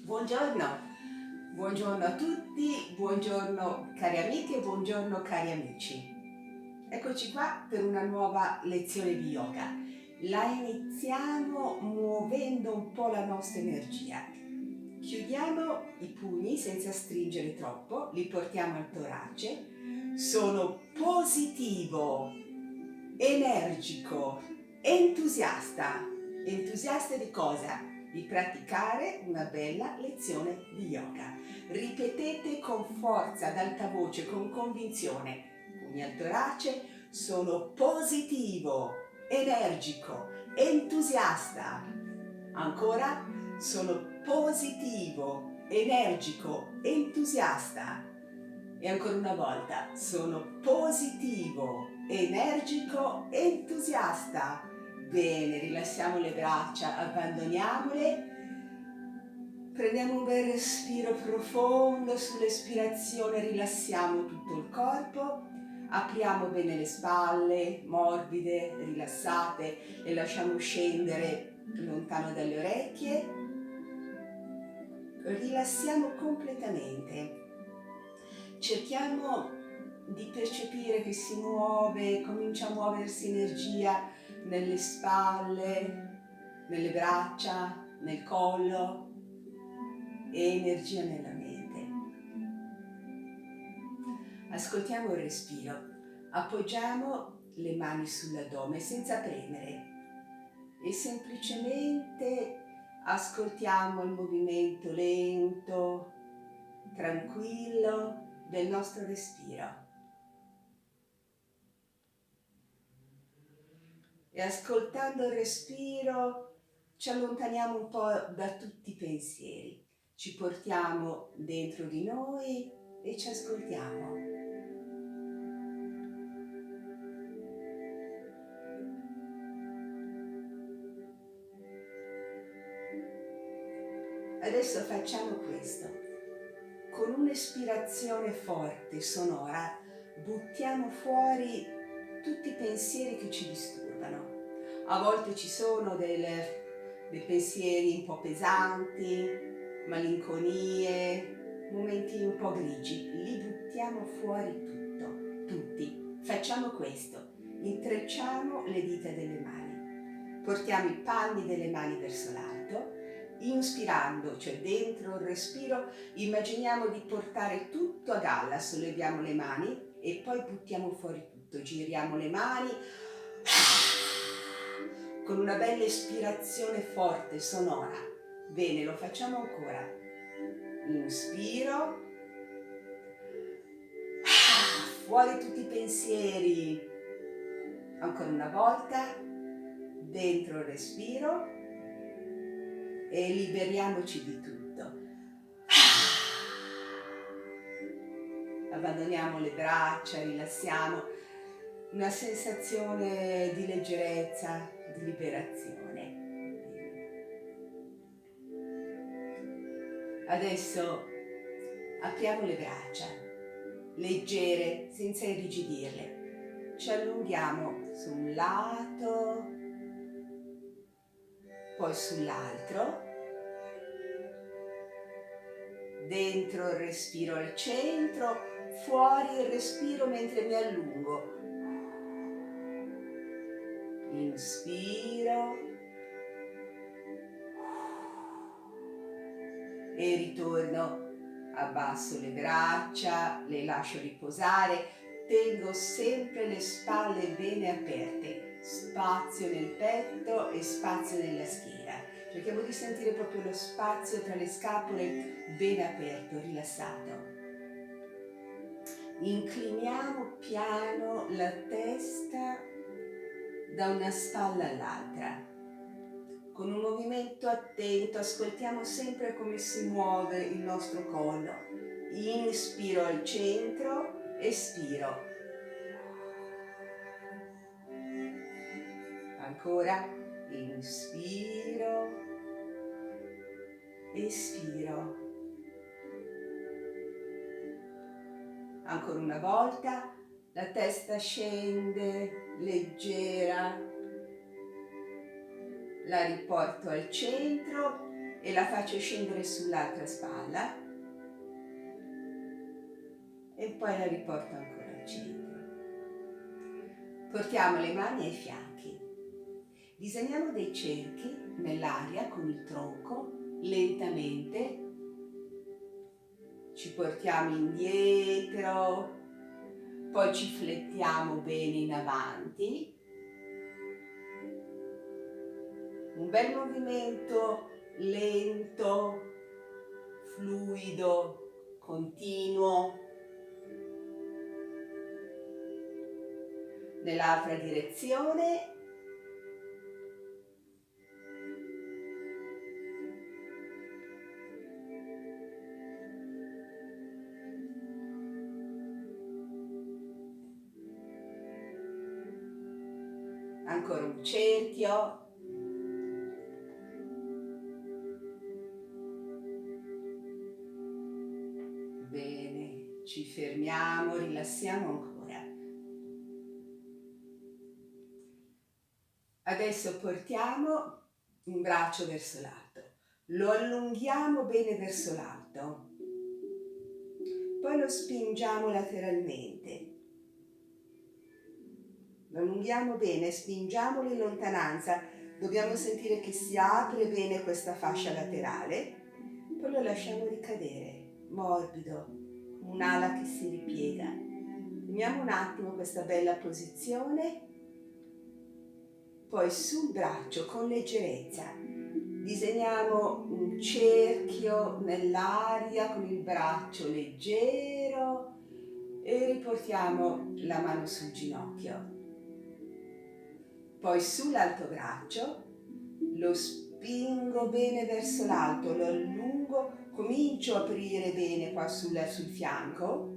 Buongiorno, buongiorno a tutti, buongiorno cari amiche, buongiorno cari amici. Eccoci qua per una nuova lezione di yoga. La iniziamo muovendo un po' la nostra energia. Chiudiamo i pugni senza stringere troppo, li portiamo al torace. Sono positivo, energico, entusiasta. Entusiasta di cosa? Di praticare una bella lezione di yoga. Ripetete con forza, ad alta voce, con convinzione. Pugni al torace, sono positivo, energico, entusiasta. Ancora, sono positivo, energico, entusiasta. E ancora una volta, sono positivo, energico, entusiasta. Bene, rilassiamo le braccia, abbandoniamole. Prendiamo un bel respiro profondo, sull'espirazione rilassiamo tutto il corpo. Apriamo bene le spalle, morbide, rilassate, le lasciamo scendere lontano dalle orecchie. Rilassiamo completamente. Cerchiamo di percepire che si muove, comincia a muoversi energia nelle spalle, nelle braccia, nel collo e energia nella mente. Ascoltiamo il respiro, appoggiamo le mani sull'addome senza premere e semplicemente ascoltiamo il movimento lento, tranquillo del nostro respiro. E ascoltando il respiro ci allontaniamo un po' da tutti i pensieri, ci portiamo dentro di noi e ci ascoltiamo. Adesso facciamo questo. Con un'espirazione forte, sonora, buttiamo fuori tutti i pensieri che ci disturbano. A volte ci sono dei pensieri un po' pesanti, malinconie, momenti un po' grigi. Li buttiamo fuori tutti. Facciamo questo. Intrecciamo le dita delle mani. Portiamo i palmi delle mani verso l'alto. Inspirando, cioè dentro il respiro, immaginiamo di portare tutto a galla, solleviamo le mani e poi buttiamo fuori tutto, giriamo le mani con una bella espirazione forte, sonora. Bene, lo facciamo ancora. Inspiro, fuori tutti i pensieri. Ancora una volta, dentro il respiro e liberiamoci di tutto. Abbandoniamo le braccia, rilassiamo, una sensazione di leggerezza, di liberazione. Adesso apriamo le braccia, leggere, senza irrigidirle. Ci allunghiamo su un lato, poi sull'altro. Dentro il respiro al centro, fuori il respiro mentre mi allungo. Inspiro e ritorno, abbasso le braccia, le lascio riposare, tengo sempre le spalle bene aperte, spazio nel petto e spazio nella schiena. Cerchiamo di sentire proprio lo spazio tra le scapole ben aperto, rilassato. Incliniamo piano la testa da una spalla all'altra. Con un movimento attento ascoltiamo sempre come si muove il nostro collo. Inspiro al centro, espiro. Ancora, inspiro, espiro. Ancora una volta, la testa scende, leggera. La riporto al centro e la faccio scendere sull'altra spalla e poi la riporto ancora al centro. Portiamo le mani ai fianchi, disegniamo dei cerchi nell'aria con il tronco, lentamente ci portiamo indietro, poi ci flettiamo bene in avanti, un bel movimento lento, fluido, continuo. Nell'altra direzione. Ancora un cerchio. Bene, ci fermiamo, rilassiamo ancora. Adesso portiamo un braccio verso l'alto, lo allunghiamo bene verso l'alto, poi lo spingiamo lateralmente. Lo allunghiamo bene, spingiamolo in lontananza, dobbiamo sentire che si apre bene questa fascia laterale, poi lo lasciamo ricadere, morbido, un'ala che si ripiega. Teniamo un attimo questa bella posizione, poi sul braccio con leggerezza disegniamo un cerchio nell'aria con il braccio leggero e riportiamo la mano sul ginocchio. Poi sull'alto braccio lo spingo bene verso l'alto, lo allungo, comincio a aprire bene qua sul fianco,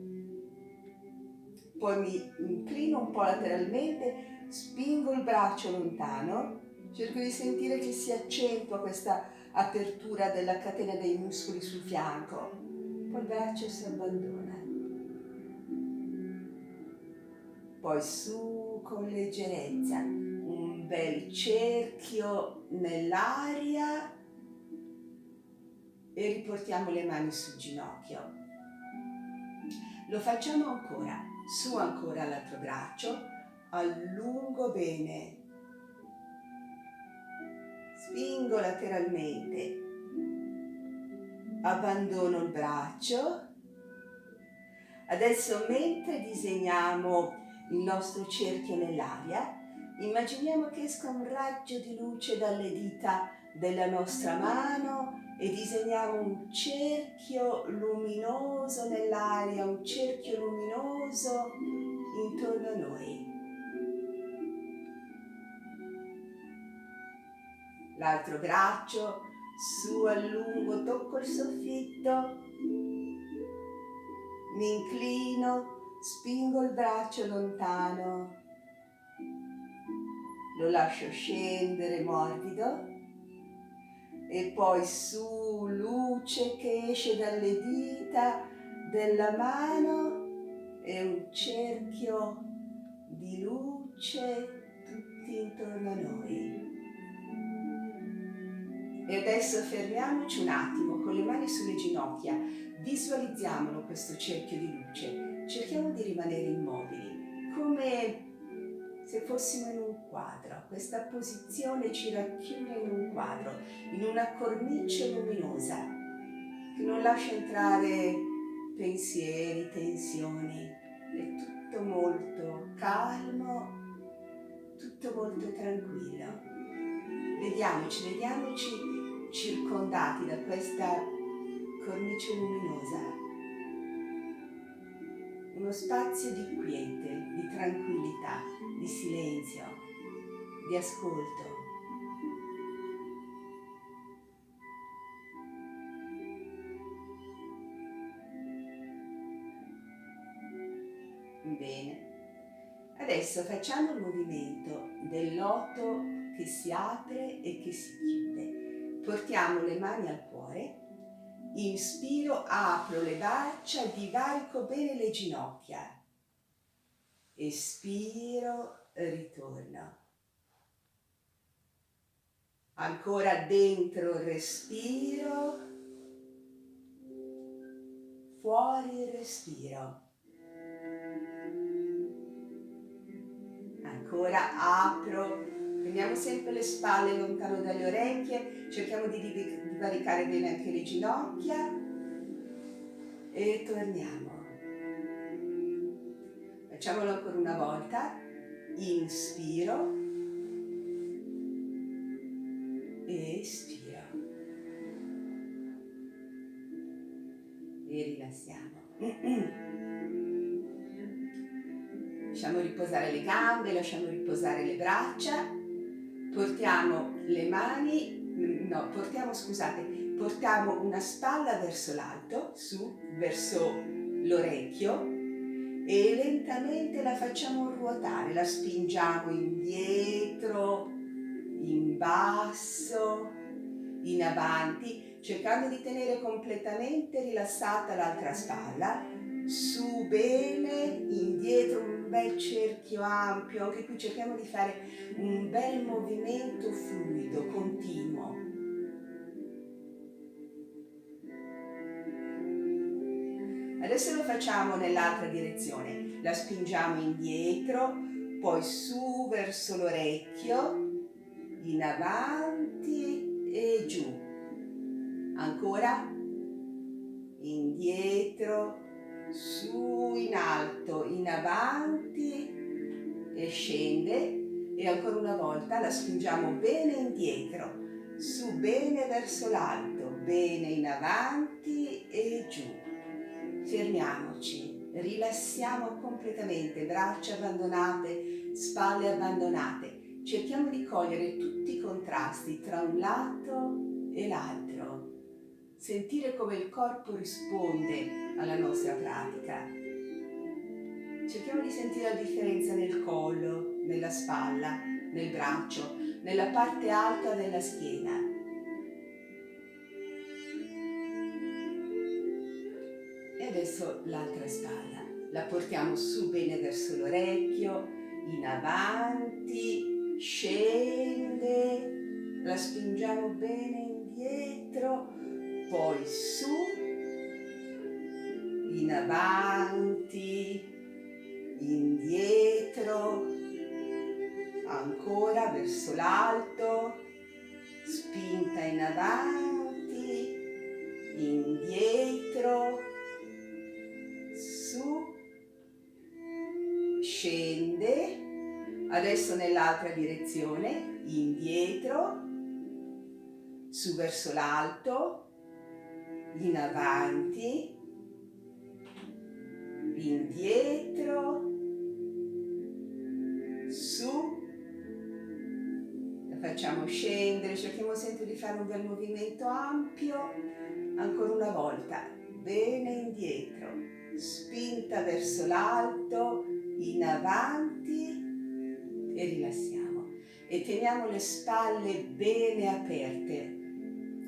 poi mi inclino un po' lateralmente, spingo il braccio lontano, cerco di sentire che si accentua questa apertura della catena dei muscoli sul fianco, poi il braccio si abbandona, poi su con leggerezza, un bel cerchio nell'aria e riportiamo le mani sul ginocchio. Lo facciamo ancora, su ancora l'altro braccio, allungo bene, spingo lateralmente, abbandono il braccio. Adesso mentre disegniamo il nostro cerchio nell'aria, immaginiamo che esca un raggio di luce dalle dita della nostra mano e disegniamo un cerchio luminoso nell'aria, un cerchio luminoso intorno a noi. L'altro braccio, su allungo, tocco il soffitto, mi inclino, spingo il braccio lontano, lo lascio scendere morbido e poi su, luce che esce dalle dita della mano e un cerchio di luce tutti intorno a noi. E adesso fermiamoci un attimo con le mani sulle ginocchia, visualizziamolo questo cerchio di luce, cerchiamo di rimanere immobili, come se fossimo in un quadro. Questa posizione ci racchiude in un quadro, in una cornice luminosa, che non lascia entrare pensieri, tensioni, è tutto molto calmo, tutto molto tranquillo. Vediamoci circondati da questa cornice luminosa, uno spazio di quiete, di tranquillità, di silenzio, di ascolto. Bene, adesso facciamo il movimento del loto che si apre e che si chiude. Portiamo le mani al cuore, inspiro, apro le braccia, divarico bene le ginocchia, espiro, ritorno. Ancora dentro il respiro, fuori il respiro. Ancora apro, prendiamo sempre le spalle lontano dalle orecchie, cerchiamo di divaricare bene anche le ginocchia e torniamo. Facciamolo ancora una volta, inspiro, espiro e rilassiamo. Lasciamo riposare le gambe, lasciamo riposare le braccia, portiamo le mani, portiamo una spalla verso l'alto, su, verso l'orecchio e lentamente la facciamo ruotare, la spingiamo indietro, in basso, in avanti, cercando di tenere completamente rilassata l'altra spalla, su bene, indietro, un bel cerchio ampio, anche qui cerchiamo di fare un bel movimento fluido, continuo. Adesso lo facciamo nell'altra direzione, la spingiamo indietro, poi su verso l'orecchio, in avanti e giù. Ancora, indietro, su, in alto, in avanti e scende. E ancora una volta la spingiamo bene indietro, su bene verso l'alto, bene in avanti e giù. Fermiamoci, rilassiamo completamente, braccia abbandonate, spalle abbandonate. Cerchiamo di cogliere tutti i contrasti tra un lato e l'altro. Sentire come il corpo risponde alla nostra pratica. Cerchiamo di sentire la differenza nel collo, nella spalla, nel braccio, nella parte alta della schiena. E adesso l'altra spalla. La portiamo su bene verso l'orecchio, in avanti, scende, la spingiamo bene indietro, poi su, in avanti, indietro, ancora verso l'alto, spinta in avanti, indietro, su, scende, adesso nell'altra direzione, indietro, su verso l'alto, in avanti, indietro, su, la facciamo scendere, cerchiamo sempre di fare un bel movimento ampio, ancora una volta, bene indietro, spinta verso l'alto, in avanti e rilassiamo e teniamo le spalle bene aperte,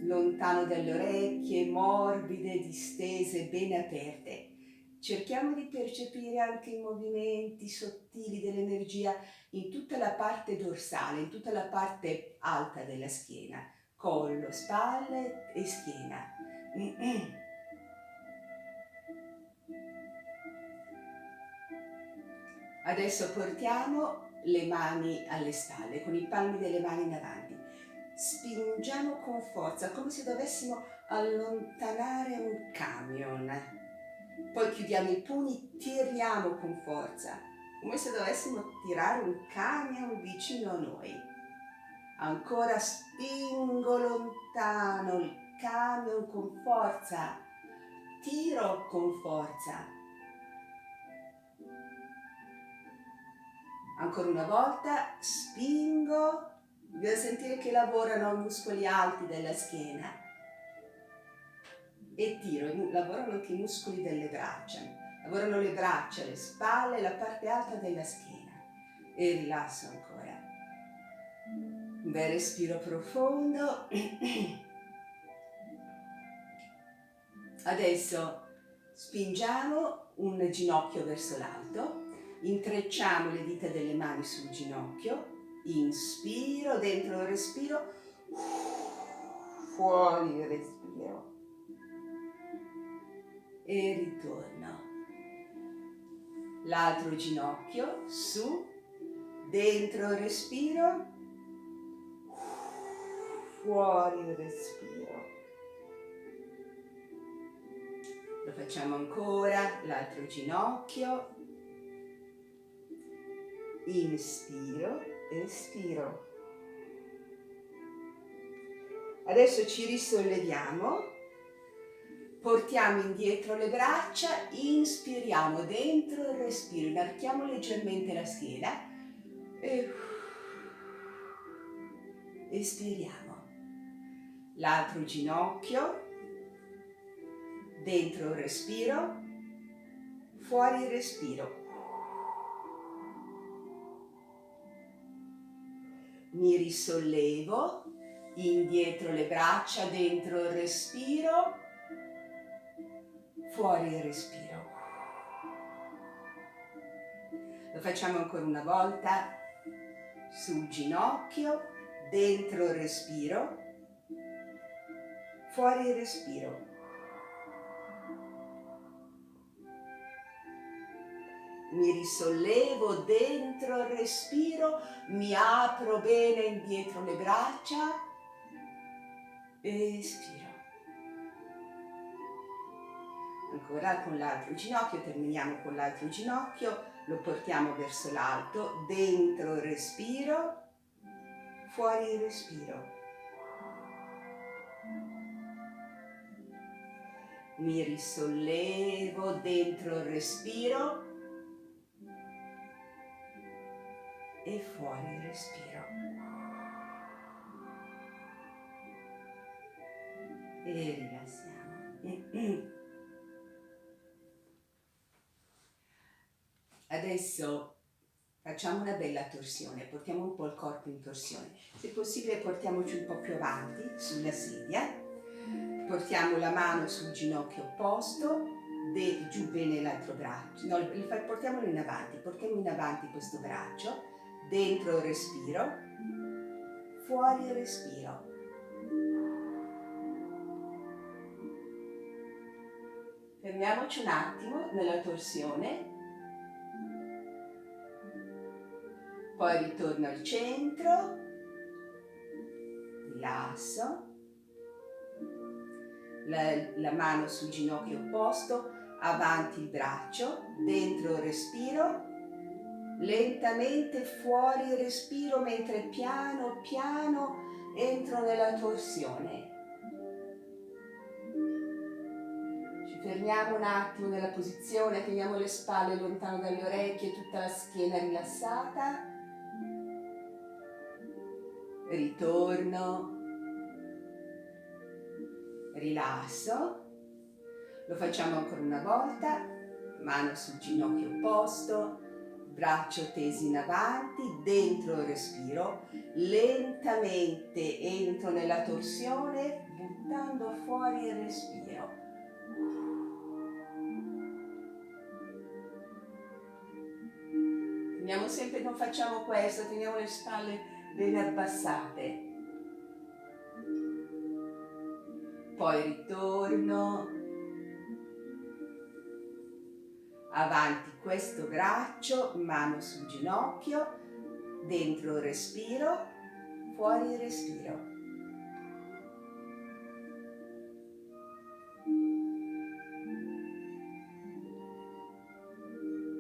lontano dalle orecchie, morbide, distese, bene aperte. Cerchiamo di percepire anche i movimenti sottili dell'energia in tutta la parte dorsale, in tutta la parte alta della schiena, collo, spalle e schiena. Adesso portiamo le mani alle spalle, con i palmi delle mani in avanti. Spingiamo con forza, come se dovessimo allontanare un camion. Poi chiudiamo i pugni, tiriamo con forza, come se dovessimo tirare un camion vicino a noi. Ancora spingo lontano il camion con forza, tiro con forza. Ancora una volta, spingo, devo sentire che lavorano i muscoli alti della schiena e tiro, lavorano anche i muscoli delle braccia, lavorano le braccia, le spalle, la parte alta della schiena e rilasso ancora. Un bel respiro profondo. Adesso spingiamo un ginocchio verso l'alto. Intrecciamo le dita delle mani sul ginocchio, inspiro, dentro il respiro, fuori il respiro e ritorno. L'altro ginocchio su, dentro il respiro, fuori il respiro. Lo facciamo ancora, l'altro ginocchio, inspiro, espiro. Adesso ci risolleviamo, portiamo indietro le braccia, inspiriamo dentro il respiro, inarchiamo leggermente la schiena e espiriamo. L'altro ginocchio, dentro il respiro, fuori il respiro. Mi risollevo, indietro le braccia, dentro il respiro, fuori il respiro. Lo facciamo ancora una volta, sul ginocchio, dentro il respiro, fuori il respiro. Mi risollevo dentro il respiro, mi apro bene indietro le braccia, espiro. Ancora con l'altro ginocchio, terminiamo con l'altro ginocchio, lo portiamo verso l'alto, dentro il respiro, fuori il respiro. Mi risollevo dentro il respiro e fuori il respiro. E rilassiamo. Adesso facciamo una bella torsione, portiamo un po' il corpo in torsione. Se possibile portiamoci un po' più avanti sulla sedia, portiamo la mano sul ginocchio opposto, giù bene l'altro braccio, no, portiamolo in avanti, portiamo in avanti questo braccio, dentro il respiro, fuori il respiro. Fermiamoci un attimo nella torsione, poi ritorno al centro, rilasso, la mano sul ginocchio opposto, avanti il braccio, dentro il respiro, lentamente fuori il respiro mentre piano piano entro nella torsione. Ci fermiamo un attimo nella posizione, teniamo le spalle lontano dalle orecchie, tutta la schiena rilassata. Ritorno, rilasso, lo facciamo ancora una volta, mano sul ginocchio opposto, braccio tesi in avanti, dentro il respiro, lentamente entro nella torsione, buttando fuori il respiro. Teniamo sempre, non facciamo questo, teniamo le spalle bene abbassate. Poi ritorno, avanti questo braccio, mano sul ginocchio, dentro il respiro, fuori il respiro.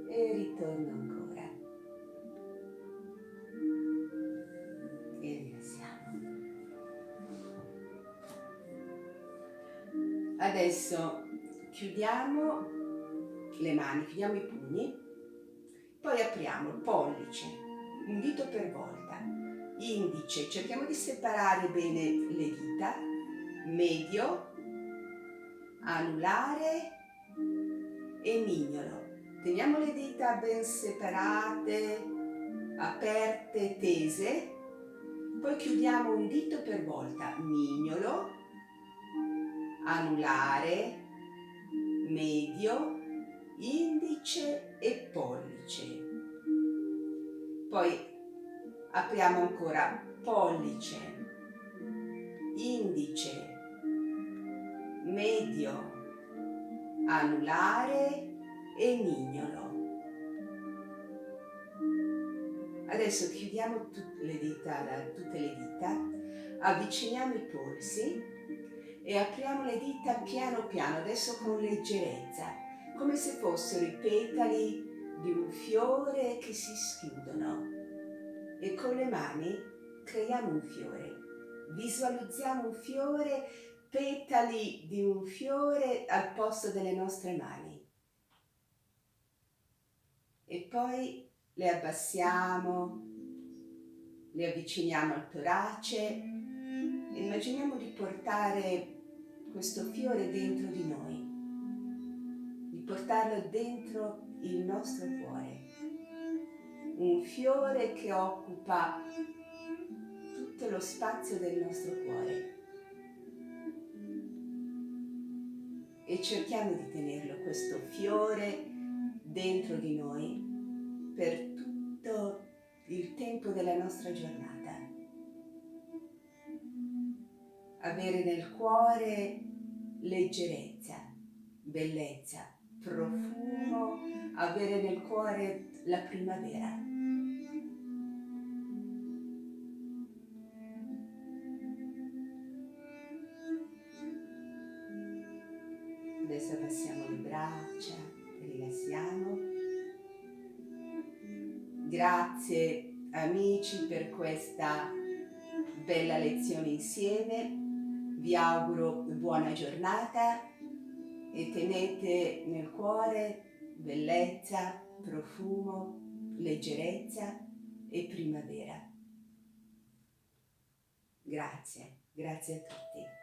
E ritorno ancora. Adesso chiudiamo le mani, chiudiamo i pugni, poi apriamo il pollice, un dito per volta, indice, cerchiamo di separare bene le dita, medio, anulare e mignolo. Teniamo le dita ben separate, aperte, tese, poi chiudiamo un dito per volta, mignolo, anulare, medio, indice e pollice. Poi apriamo ancora pollice, indice, medio, anulare e mignolo. Adesso chiudiamo tutte le dita, avviciniamo i polsi e apriamo le dita piano piano, adesso con leggerezza, come se fossero i petali di un fiore che si schiudono. E con le mani creiamo un fiore, visualizziamo un fiore, petali di un fiore al posto delle nostre mani. E poi le abbassiamo, le avviciniamo al torace. Immaginiamo di portare questo fiore dentro di noi, di portarlo dentro il nostro cuore. Un fiore che occupa tutto lo spazio del nostro cuore. E cerchiamo di tenerlo, questo fiore, dentro di noi per tutto il tempo della nostra giornata. Avere nel cuore leggerezza, bellezza, profumo, avere nel cuore la primavera. Adesso abbassiamo le braccia, rilassiamo. Grazie amici per questa bella lezione insieme. Vi auguro buona giornata e tenete nel cuore bellezza, profumo, leggerezza e primavera. Grazie, grazie a tutti.